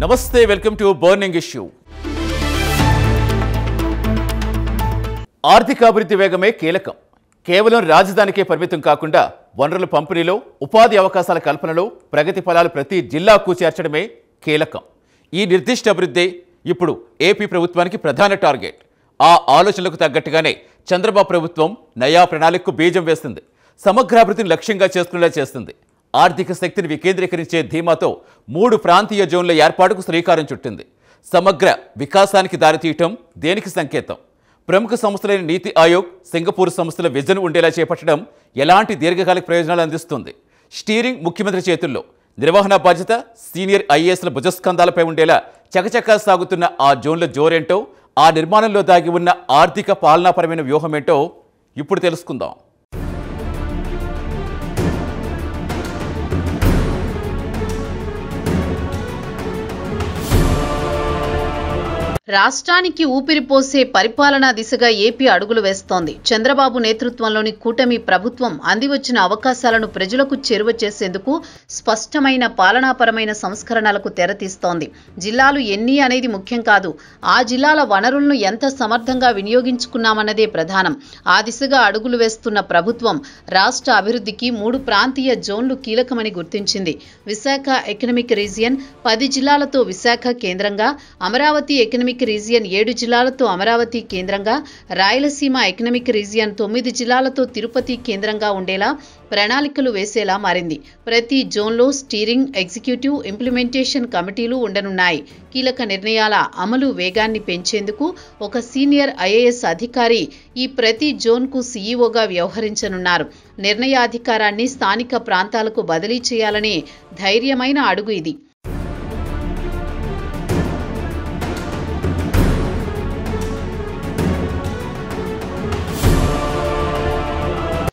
నమస్తే, welcome to burning issue. ఆర్థికాభివృద్ధి వేగమే కీలకం. కేవలం రాజధానికే పరిమితం కాకుండా వనరుల పంపిణీలో, ఉపాధి అవకాశాల కల్పనలో ప్రగతి ఫలాలు ప్రతి జిల్లాకు చేర్చడమే కీలకం. ఈ నిర్దిష్ట అభివృద్ధి ఇప్పుడు ఏపీ ప్రభుత్వానికి ప్రధాన టార్గెట్. ఆ ఆలోచనలకు తగ్గట్టుగానే చంద్రబాబు ప్రభుత్వం నయా ప్రణాళికకు బీజం వేస్తుంది. సమగ్రాభివృద్ధిని లక్ష్యంగా చేసుకునేలా చేస్తుంది. ఆర్థిక శక్తిని వికేంద్రీకరించే ధీమాతో 3 ప్రాంతీయ జోన్ల ఏర్పాటుకు శ్రీకారం చుట్టింది. సమగ్ర వికాసానికి దారితీయటం దేనికి సంకేతం? ప్రముఖ సంస్థలైన నీతి ఆయోగ్, సింగపూర్ సంస్థల విజన్ ఉండేలా చేపట్టడం ఎలాంటి దీర్ఘకాలిక ప్రయోజనాలు అందిస్తుంది? స్టీరింగ్ ముఖ్యమంత్రి చేతుల్లో, నిర్వహణ బాధ్యత సీనియర్ ఐఏఎస్ల భుజస్కంధాలపై ఉండేలా చకచకా సాగుతున్న ఆ జోన్ల జోరేంటో, ఆ నిర్మాణంలో దాగి ఉన్న ఆర్థిక పాలనాపరమైన వ్యూహమేంటో ఇప్పుడు తెలుసుకుందాం. రాష్ట్రానికి ఊపిరిపోసే పరిపాలనా దిశగా ఏపీ అడుగులు వేస్తోంది. చంద్రబాబు నేతృత్వంలోని కూటమి ప్రభుత్వం అందివచ్చిన అవకాశాలను ప్రజలకు చేరువ చేసేందుకు స్పష్టమైన పాలనాపరమైన సంస్కరణలకు తెరతీస్తోంది. జిల్లాలు ఎన్ని అనేది ముఖ్యం కాదు, ఆ జిల్లాల వనరులను ఎంత సమర్థంగా వినియోగించుకున్నామన్నదే ప్రధానం. ఆ దిశగా అడుగులు వేస్తున్న ప్రభుత్వం రాష్ట్ర అభివృద్ధికి 3 ప్రాంతీయ జోన్లు కీలకమని గుర్తించింది. విశాఖ ఎకనమిక్ రీజియన్ 10 జిల్లాలతో విశాఖ కేంద్రంగా, అమరావతి ఎకనమిక్ రీజియన్ 7 జిల్లాలతో అమరావతి కేంద్రంగా, రాయలసీమ ఎకనమిక్ రీజియన్ 9 జిల్లాలతో తిరుపతి కేంద్రంగా ఉండేలా ప్రణాళికలు వేసేలా మారింది. ప్రతి జోన్లో స్టీరింగ్, ఎగ్జిక్యూటివ్, ఇంప్లిమెంటేషన్ కమిటీలు ఉండనున్నాయి. కీలక నిర్ణయాల అమలు వేగాన్ని పెంచేందుకు ఒక సీనియర్ ఐఏఎస్ అధికారి ఈ ప్రతి జోన్కు సీఈఓగా వ్యవహరించనున్నారు. నిర్ణయాధికారాన్ని స్థానిక ప్రాంతాలకు బదిలీ చేయాలనే ధైర్యమైన అడుగు ఇది.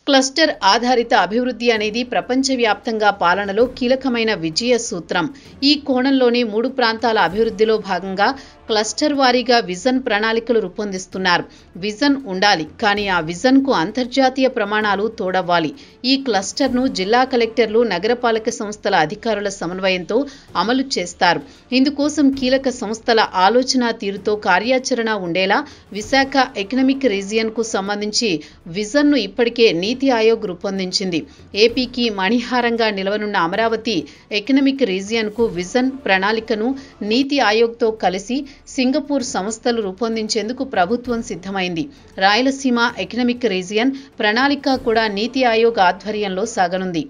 క్లస్టర్ ఆధారిత అభివృద్ధి అనేది ప్రపంచవ్యాప్తంగా పాలనలో కీలకమైన విజయ సూత్రం. ఈ కోణంలోనే 3 ప్రాంతాల అభివృద్ధిలో భాగంగా క్లస్టర్ వారీగా విజన్ ప్రణాళికలు రూపొందిస్తున్నారు. విజన్ ఉండాలి, కానీ ఆ విజన్కు అంతర్జాతీయ ప్రమాణాలు తోడవ్వాలి. ఈ క్లస్టర్ను జిల్లా కలెక్టర్లు, నగరపాలక సంస్థల అధికారుల సమన్వయంతో అమలు చేస్తారు. ఇందుకోసం కీలక సంస్థల ఆలోచన తీరుతో కార్యాచరణ ఉండేలా విశాఖ ఎకనమిక్ రీజియన్కు సంబంధించి విజన్ను ఇప్పటికే నీతి ఆయోగ్ రూపొందించింది. ఏపీకి మణిహారంగా నిలవనున్న అమరావతి ఎకనమిక్ రీజియన్కు విజన్ ప్రణాళికను నీతి ఆయోగ్తో కలిసి సింగపూర్ సంస్థలు రూపొందించేందుకు ప్రభుత్వం సిద్ధమైంది. రాయలసీమ ఎకనమిక్ రీజియన్ ప్రణాళిక కూడా నీతి ఆయోగ్ ఆధ్వర్యంలో సాగనుంది.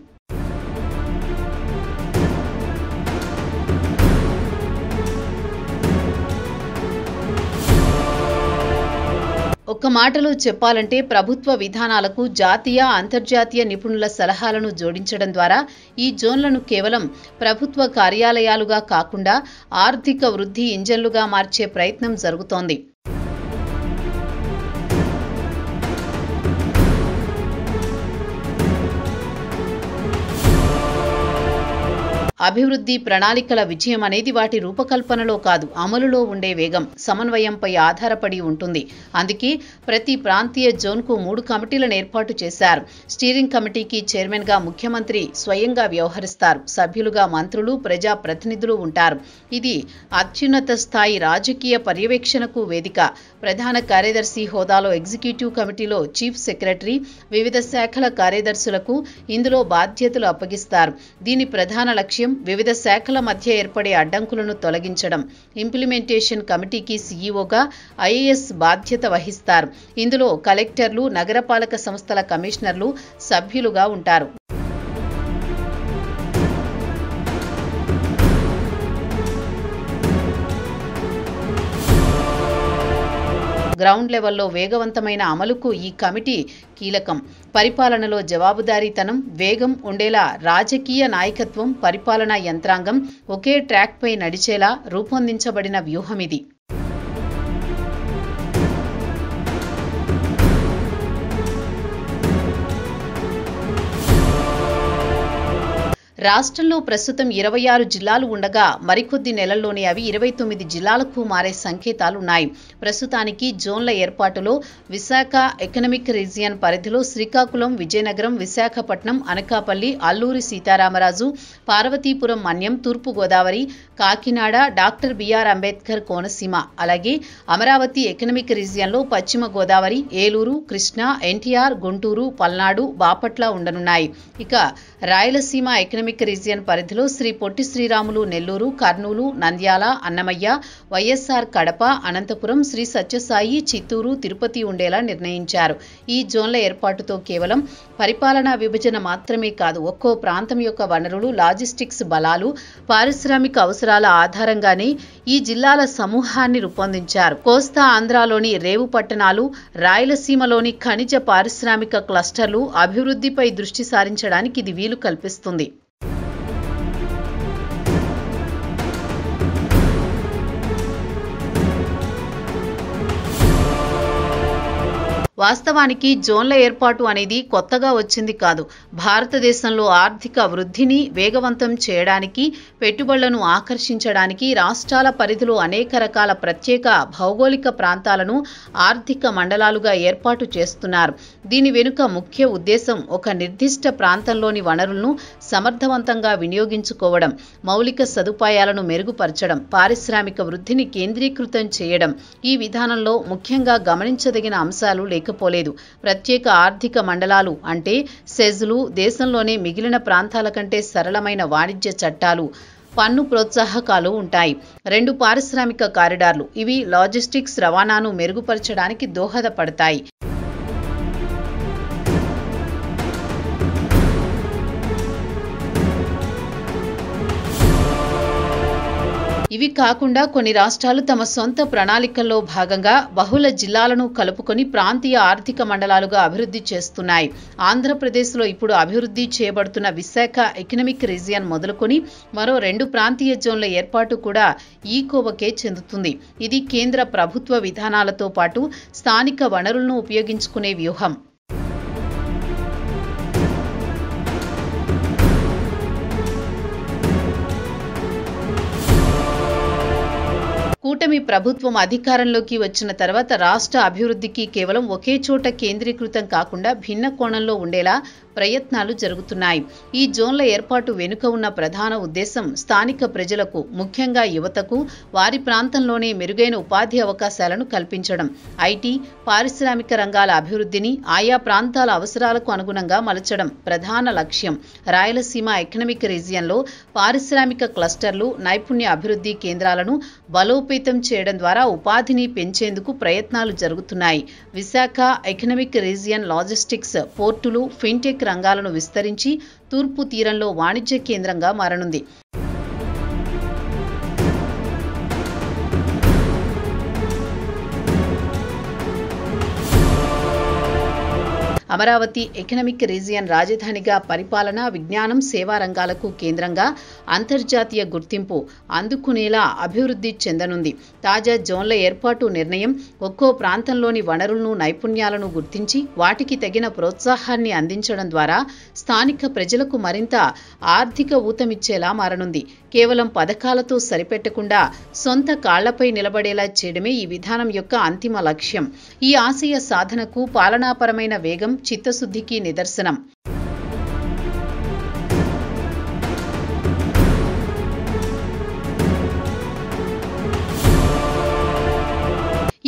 ఒక్క మాటలో చెప్పాలంటే ప్రభుత్వ విధానాలకు జాతీయ, అంతర్జాతీయ నిపుణుల సలహాలను జోడించడం ద్వారా ఈ జోన్లను కేవలం ప్రభుత్వ కార్యాలయాలుగా కాకుండా ఆర్థిక వృద్ధి ఇంజన్లుగా మార్చే ప్రయత్నం జరుగుతోంది. అభివృద్ధి ప్రణాళికల విజయం అనేది వాటి రూపకల్పనలో కాదు, అమలులో ఉండే వేగం, సమన్వయంపై ఆధారపడి ఉంటుంది. అందుకే ప్రతి ప్రాంతీయ జోన్కు 3 కమిటీలను ఏర్పాటు చేశారు. స్టీరింగ్ కమిటీకి చైర్మన్గా ముఖ్యమంత్రి స్వయంగా వ్యవహరిస్తారు. సభ్యులుగా మంత్రులు, ప్రజా ప్రతినిధులు ఉంటారు. ఇది అత్యున్నత స్థాయి రాజకీయ పర్యవేక్షణకు వేదిక. ప్రధాన కార్యదర్శి హోదాలో ఎగ్జిక్యూటివ్ కమిటీలో చీఫ్ సెక్రటరీ, వివిధ శాఖల కార్యదర్శులకు ఇందులో బాధ్యతలు అప్పగిస్తారు. దీని ప్రధాన లక్ష్యం వివిధ శాఖల మధ్య ఏర్పడే అడ్డంకులను తొలగించడం. ఇంప్లిమెంటేషన్ కమిటీకి సీఈఓగా ఐఏఎస్ బాధ్యత వహిస్తారు. ఇందులో కలెక్టర్లు, నగరపాలక సంస్థల కమిషనర్లు సభ్యులుగా ఉంటారు. గ్రౌండ్ లెవెల్లో వేగవంతమైన అమలుకు ఈ కమిటీ కీలకం. పరిపాలనలో జవాబుదారీతనం, వేగం ఉండేలా రాజకీయ నాయకత్వం, పరిపాలనా యంత్రాంగం ఒకే ట్రాక్పై నడిచేలా రూపొందించబడిన వ్యూహమిది. రాష్ట్రంలో ప్రస్తుతం 26 జిల్లాలు ఉండగా మరికొద్ది నెలల్లోనే అవి 29 జిల్లాలకు మారే సంకేతాలున్నాయి. ప్రస్తుతానికి జోన్ల ఏర్పాటులో విశాఖ ఎకనామిక్ రీజియన్ పరిధిలో శ్రీకాకుళం, విజయనగరం, విశాఖపట్నం, అనకాపల్లి, అల్లూరి సీతారామరాజు, పార్వతీపురం మన్యం, తూర్పుగోదావరి, కాకినాడ, డాక్టర్ బిఆర్ అంబేద్కర్ కోనసీమ, అలాగే అమరావతి ఎకనామిక్ రీజియన్లో పశ్చిమ గోదావరి, ఏలూరు, కృష్ణా, ఎన్టీఆర్, గుంటూరు, పల్నాడు, బాపట్ల ఉండనున్నాయి. ఇక రాయలసీమ ఎకనామిక్ రీజియన్ పరిధిలో శ్రీ పొట్టి శ్రీరాములు నెల్లూరు, కర్నూలు, నంద్యాల, అన్నమయ్య, వైఎస్ఆర్ కడప, అనంతపురం, శ్రీ సత్యసాయి, చిత్తూరు, తిరుపతి ఉండేలా నిర్ణయించారు. ఈ జోన్ల ఏర్పాటుతో కేవలం పరిపాలనా విభజన మాత్రమే కాదు, ఒక్కో ప్రాంతం యొక్క వనరులు, లాజిస్టిక్స్ బలాలు, పారిశ్రామిక అవసరాల ఆధారంగానే ఈ జిల్లాల సమూహాన్ని రూపొందించారు. కోస్తా ఆంధ్రాలోని రేవు పట్టణాలు, రాయలసీమలోని ఖనిజ పారిశ్రామిక క్లస్టర్లు అభివృద్ధిపై దృష్టి సారించడానికి ఇది వీలు కల్పిస్తుంది. వాస్తవానికి జోన్ల ఏర్పాటు అనేది కొత్తగా వచ్చింది కాదు. భారతదేశంలో ఆర్థిక వృద్ధిని వేగవంతం చేయడానికి, పెట్టుబడులను ఆకర్షించడానికి రాష్ట్రాల పరిధిలో అనేక రకాల ప్రత్యేక భౌగోళిక ప్రాంతాలను ఆర్థిక మండలాలుగా ఏర్పాటు చేస్తున్నారు. దీని వెనుక ముఖ్య ఉద్దేశం ఒక నిర్దిష్ట ప్రాంతంలోని వనరులను సమర్థవంతంగా వినియోగించుకోవడం, మౌలిక సదుపాయాలను మెరుగుపరచడం, పారిశ్రామిక వృద్ధిని కేంద్రీకృతం చేయడం. ఈ విధానంలో ముఖ్యంగా గమనించదగిన అంశాలు లేకపోలేదు. ప్రత్యేక ఆర్థిక మండలాలు అంటే సెజ్లు, దేశంలోనే మిగిలిన ప్రాంతాల కంటే సరళమైన వాణిజ్య చట్టాలు, పన్ను ప్రోత్సాహకాలు ఉంటాయి. 2 పారిశ్రామిక కారిడార్లు, ఇవి లాజిస్టిక్స్ రవాణాను మెరుగుపరచడానికి దోహదపడతాయి. ఇవి కాకుండా కొన్ని రాష్ట్రాలు తమ సొంత ప్రణాళికల్లో భాగంగా బహుళ జిల్లాలను కలుపుకొని ప్రాంతీయ ఆర్థిక మండలాలుగా అభివృద్ధి చేస్తున్నాయి. ఆంధ్రప్రదేశ్లో ఇప్పుడు అభివృద్ధి చేయబడుతున్న విశాఖ ఎకనామిక్ రీజియన్ మొదలుకొని మరో 2 ప్రాంతీయ జోన్ల ఏర్పాటు కూడా ఈ కోవకే చెందుతుంది. ఇది కేంద్ర ప్రభుత్వ విధానాలతో పాటు స్థానిక వనరులను ఉపయోగించుకునే వ్యూహం. కూటమి ప్రభుత్వం అధికారంలోకి వచ్చిన తర్వాత రాష్ట్ర అభివృద్ధికి కేవలం ఒకే చోట కేంద్రీకృతం కాకుండా భిన్న కోణంలో ఉండేలా ప్రయత్నాలు జరుగుతున్నాయి. ఈ జోన్ల ఏర్పాటు వెనుక ఉన్న ప్రధాన ఉద్దేశం స్థానిక ప్రజలకు, ముఖ్యంగా యువతకు వారి ప్రాంతంలోనే మెరుగైన ఉపాధి అవకాశాలను కల్పించడం, ఐటీ, పారిశ్రామిక రంగాల అభివృద్ధిని ఆయా ప్రాంతాల అవసరాలకు అనుగుణంగా మలచడం ప్రధాన లక్ష్యం. రాయలసీమ ఎకనామిక్ రీజియన్లో పారిశ్రామిక క్లస్టర్లు, నైపుణ్య అభివృద్ధి కేంద్రాలను బలోపేతం చేయడం ద్వారా ఉపాధిని పెంచేందుకు ప్రయత్నాలు జరుగుతున్నాయి. విశాఖ ఎకనామిక్ రీజియన్ లాజిస్టిక్స్, పోర్టులు, ఫిన్టెక్ రంగాలను విస్తరించి తూర్పు తీరంలో వాణిజ్య కేంద్రంగా మారనుంది. అమరావతి ఎకనామిక్ రీజియన్ రాజధానిగా పరిపాలన, విజ్ఞానం, సేవా రంగాలకు కేంద్రంగా అంతర్జాతీయ గుర్తింపు అందుకునేలా అభివృద్ధి చెందనుంది. తాజా జోన్ల ఏర్పాటు నిర్ణయం ఒక్కో ప్రాంతంలోని వనరులను, నైపుణ్యాలను గుర్తించి వాటికి తగిన ప్రోత్సాహాన్ని అందించడం ద్వారా స్థానిక ప్రజలకు మరింత ఆర్థిక ఊతమిచ్చేలా మారనుంది. కేవలం పథకాలతో సరిపెట్టకుండా సొంత కాళ్లపై నిలబడేలా చేయడమే ఈ విధానం యొక్క అంతిమ లక్ష్యం. ఈ ఆశయ సాధనకు పాలనాపరమైన వేగం, చిత్తశుద్ధికి నిదర్శనం.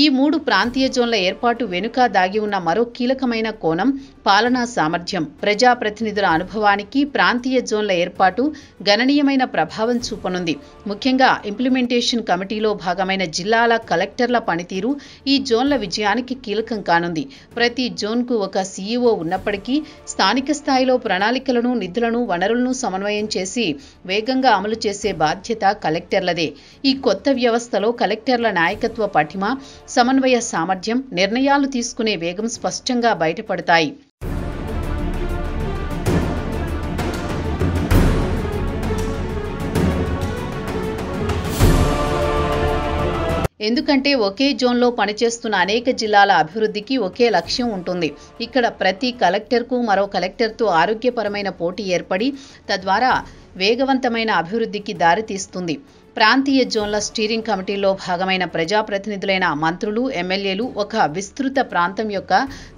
ఈ 3 ప్రాంతీయ జోన్ల ఏర్పాటు వెనుక దాగి ఉన్న మరో కీలకమైన కోణం పాలనా సామర్థ్యం. ప్రజాప్రతినిధుల అనుభవానికి ప్రాంతీయ జోన్ల ఏర్పాటు గణనీయమైన ప్రభావం చూపనుంది. ముఖ్యంగా ఇంప్లిమెంటేషన్ కమిటీలో భాగమైన జిల్లాల కలెక్టర్ల పనితీరు ఈ జోన్ల విజయానికి కీలకం కానుంది. ప్రతి జోన్కు ఒక సీఈఓ ఉన్నప్పటికీ స్థానిక స్థాయిలో ప్రణాళికలను, నిధులను, వనరులను సమన్వయం చేసి వేగంగా అమలు చేసే బాధ్యత కలెక్టర్లదే. ఈ కొత్త వ్యవస్థలో కలెక్టర్ల నాయకత్వ పటిమ, సమన్వయ సామర్థ్యం, నిర్ణయాలు తీసుకునే వేగం స్పష్టంగా బయటపడతాయి. ఎందుకంటే ఒకే జోన్లో పనిచేస్తున్న అనేక జిల్లాల అభివృద్ధికి ఒకే లక్ష్యం ఉంటుంది. ఇక్కడ ప్రతి కలెక్టర్కు మరో కలెక్టర్తో ఆరోగ్యపరమైన పోటీ ఏర్పడి తద్వారా వేగవంతమైన అభివృద్ధికి దారితీస్తుంది. ప్రాంతీయ జోన్ల స్టీరింగ్ కమిటీలో భాగమైన ప్రజాప్రతినిధులైన మంత్రులు, ఎమ్మెల్యేలు ఒక విస్తృత ప్రాంతం యొక్క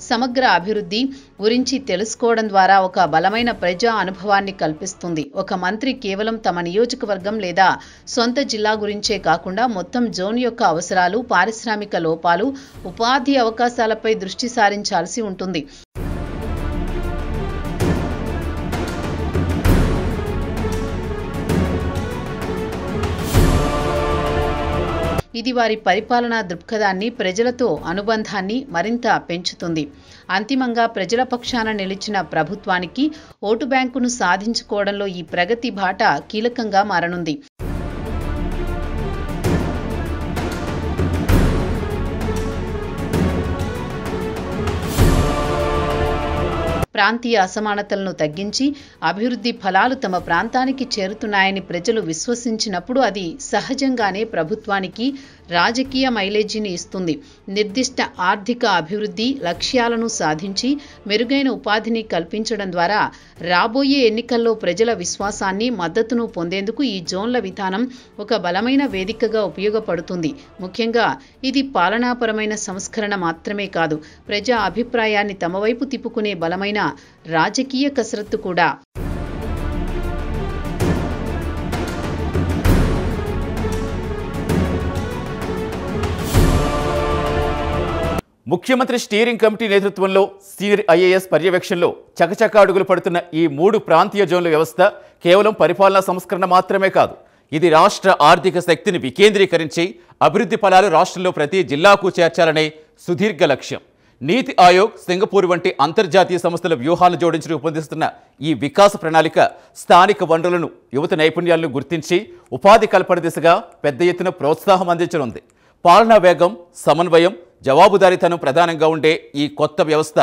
సమగ్ర అభివృద్ధి గురించి తెలుసుకోవడం ద్వారా ఒక బలమైన ప్రజా అనుభవాన్ని కల్పిస్తుంది. ఒక మంత్రి కేవలం తమ నియోజకవర్గం లేదా సొంత జిల్లా గురించే కాకుండా మొత్తం జోన్ యొక్క అవసరాలు, పారిశ్రామిక లోపాలు, ఉపాధి అవకాశాలపై దృష్టి సారించాల్సి ఉంటుంది. ఇది వారి పరిపాలనా దృక్పథాన్ని, ప్రజలతో అనుబంధాన్ని మరింత పెంచుతుంది. అంతిమంగా ప్రజల పక్షాన నిలిచిన ప్రభుత్వానికి ఓటు బ్యాంకును సాధించుకోవడంలో ఈ ప్రగతి బాట కీలకంగా మారనుంది. ప్రాంతీయ అసమానతలను తగ్గించి అభివృద్ధి ఫలాలు తమ ప్రాంతానికి చేరుతున్నాయని ప్రజలు విశ్వసించినప్పుడు అది సహజంగానే ప్రభుత్వానికి రాజకీయ మైలేజీని ఇస్తుంది. నిర్దిష్ట ఆర్థిక అభివృద్ధి లక్ష్యాలను సాధించి మెరుగైన ఉపాధిని కల్పించడం ద్వారా రాబోయే ఎన్నికల్లో ప్రజల విశ్వాసాన్ని, మద్దతును పొందేందుకు ఈ జోన్ల విధానం ఒక బలమైన వేదికగా ఉపయోగపడుతుంది. ముఖ్యంగా ఇది పాలనాపరమైన సంస్కరణ మాత్రమే కాదు, ప్రజా అభిప్రాయాన్ని తమ వైపు తిప్పుకునే బలమైన రాజకీయ కసరత్తు కూడా. ముఖ్యమంత్రి స్టీరింగ్ కమిటీ నేతృత్వంలో సీనియర్ ఐఏఎస్ పర్యవేక్షణలో చకచక అడుగులు పడుతున్న ఈ 3 ప్రాంతీయ జోన్ల వ్యవస్థ కేవలం పరిపాలనా సంస్కరణ మాత్రమే కాదు, ఇది రాష్ట్ర ఆర్థిక శక్తిని వికేంద్రీకరించి అభివృద్ధి ఫలాలు రాష్ట్రంలో ప్రతి జిల్లాకు చేర్చాలనే సుదీర్ఘ లక్ష్యం. నీతి ఆయోగ్, సింగపూర్ వంటి అంతర్జాతీయ సంస్థల వ్యూహాలను జోడించి రూపొందిస్తున్న ఈ వికాస ప్రణాళిక స్థానిక వనరులను, యువత నైపుణ్యాలను గుర్తించి ఉపాధి కల్పన దిశగా పెద్ద ఎత్తున ప్రోత్సాహం అందించనుంది. పాలనా వేగం, సమన్వయం, జవాబుదారీతనం ప్రధానంగా ఉండే ఈ కొత్త వ్యవస్థ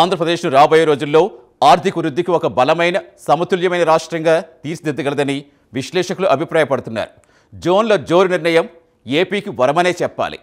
ఆంధ్రప్రదేశ్ను రాబోయే రోజుల్లో ఆర్థిక వృద్ధికి ఒక బలమైన, సమతుల్యమైన రాష్ట్రంగా తీర్చిదిద్దగలదని విశ్లేషకులు అభిప్రాయపడుతున్నారు. జోన్ల జోరు నిర్ణయం ఏపీకి వరమనే చెప్పాలి.